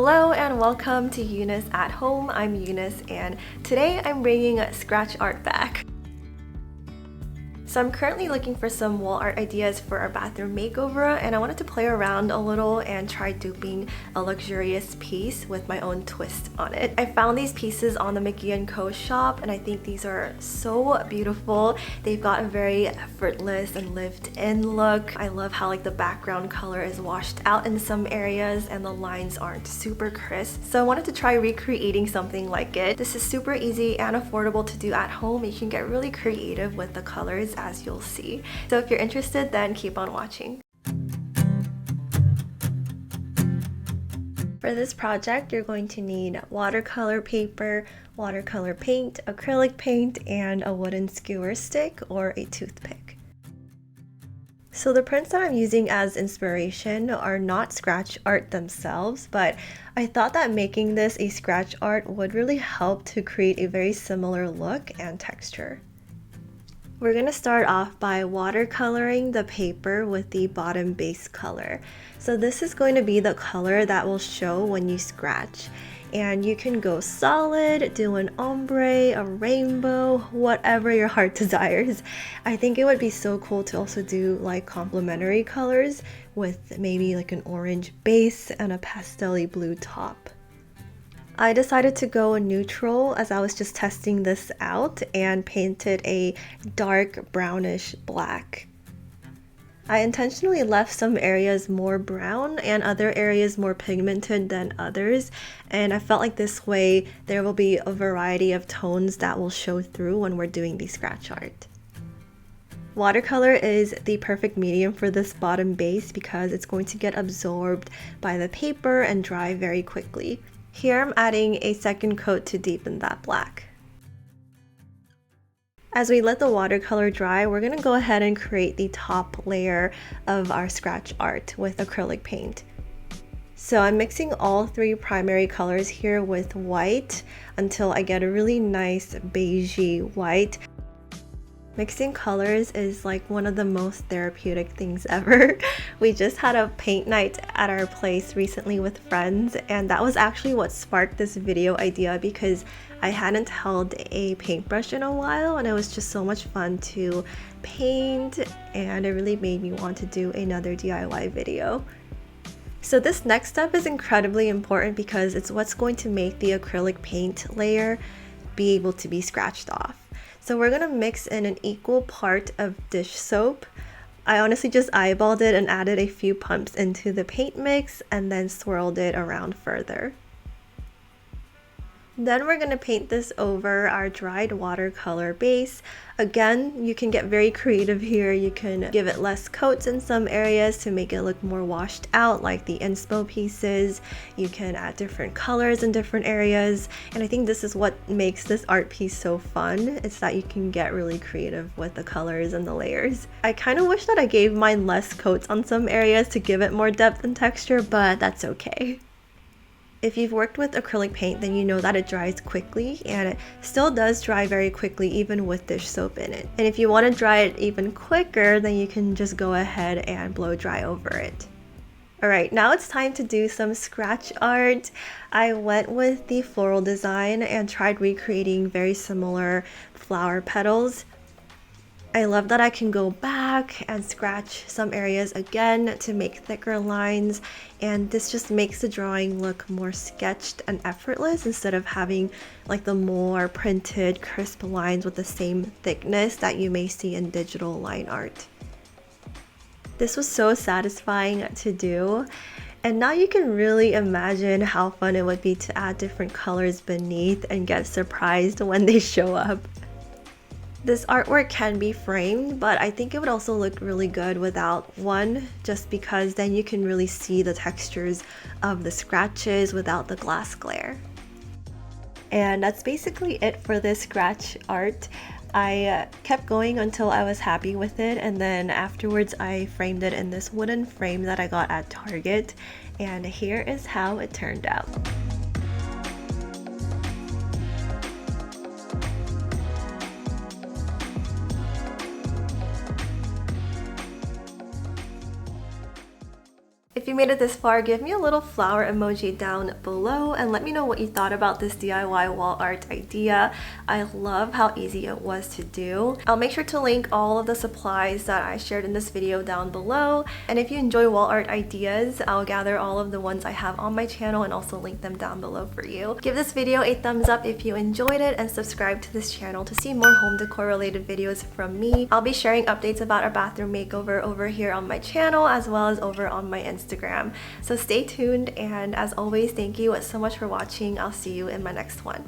Hello and welcome to Eunice at Home. I'm Eunice and today I'm bringing scratch art back. So I'm currently looking for some wall art ideas for our bathroom makeover, and I wanted to play around a little and try duping a luxurious piece with my own twist on it. I found these pieces on the McGee Co shop and I think these are so beautiful. They've got a very effortless and lived-in look. I love how the background color is washed out in some areas and the lines aren't super crisp. So I wanted to try recreating something like it. This is super easy and affordable to do at home. You can get really creative with the colors, as you'll see. So if you're interested, then keep on watching. For this project, you're going to need watercolor paper, watercolor paint, acrylic paint, and a wooden skewer stick or a toothpick. So the prints that I'm using as inspiration are not scratch art themselves, but I thought that making this a scratch art would really help to create a very similar look and texture. We're going to start off by watercoloring the paper with the bottom base color. So this is going to be the color that will show when you scratch. And you can go solid, do an ombre, a rainbow, whatever your heart desires. I think it would be so cool to also do complementary colors with maybe an orange base and a pastel-y blue top. I decided to go neutral as I was just testing this out and painted a dark brownish black. I intentionally left some areas more brown and other areas more pigmented than others, and I felt like this way there will be a variety of tones that will show through when we're doing the scratch art. Watercolor is the perfect medium for this bottom base because it's going to get absorbed by the paper and dry very quickly. Here I'm adding a second coat to deepen that black. As we let the watercolor dry, we're going to go ahead and create the top layer of our scratch art with acrylic paint. So I'm mixing all three primary colors here with white until I get a really nice beigey white. Mixing colors is one of the most therapeutic things ever. We just had a paint night at our place recently with friends, and that was actually what sparked this video idea because I hadn't held a paintbrush in a while and it was just so much fun to paint, and it really made me want to do another DIY video. So this next step is incredibly important because it's what's going to make the acrylic paint layer be able to be scratched off. So we're going to mix in an equal part of dish soap. I honestly just eyeballed it and added a few pumps into the paint mix and then swirled it around further. Then we're going to paint this over our dried watercolor base. Again, you can get very creative here. You can give it less coats in some areas to make it look more washed out, like the inspo pieces. You can add different colors in different areas. And I think this is what makes this art piece so fun. It's that you can get really creative with the colors and the layers. I kind of wish that I gave mine less coats on some areas to give it more depth and texture, but that's okay. If you've worked with acrylic paint, then you know that it dries quickly, and it still does dry very quickly even with dish soap in it. And if you want to dry it even quicker, then you can just go ahead and blow dry over it. Alright, now it's time to do some scratch art. I went with the floral design and tried recreating very similar flower petals. I love that I can go back and scratch some areas again to make thicker lines, and this just makes the drawing look more sketched and effortless instead of having the more printed crisp lines with the same thickness that you may see in digital line art. This was so satisfying to do, and now you can really imagine how fun it would be to add different colors beneath and get surprised when they show up. This artwork can be framed, but I think it would also look really good without one, just because then you can really see the textures of the scratches without the glass glare. And that's basically it for this scratch art. I kept going until I was happy with it, and then afterwards I framed it in this wooden frame that I got at Target, and here is how it turned out. If you made it this far, give me a little flower emoji down below and let me know what you thought about this DIY wall art idea. I love how easy it was to do. I'll make sure to link all of the supplies that I shared in this video down below. And if you enjoy wall art ideas, I'll gather all of the ones I have on my channel and also link them down below for you. Give this video a thumbs up if you enjoyed it and subscribe to this channel to see more home decor related videos from me. I'll be sharing updates about our bathroom makeover over here on my channel as well as over on my Instagram. So stay tuned, and as always, thank you so much for watching. I'll see you in my next one.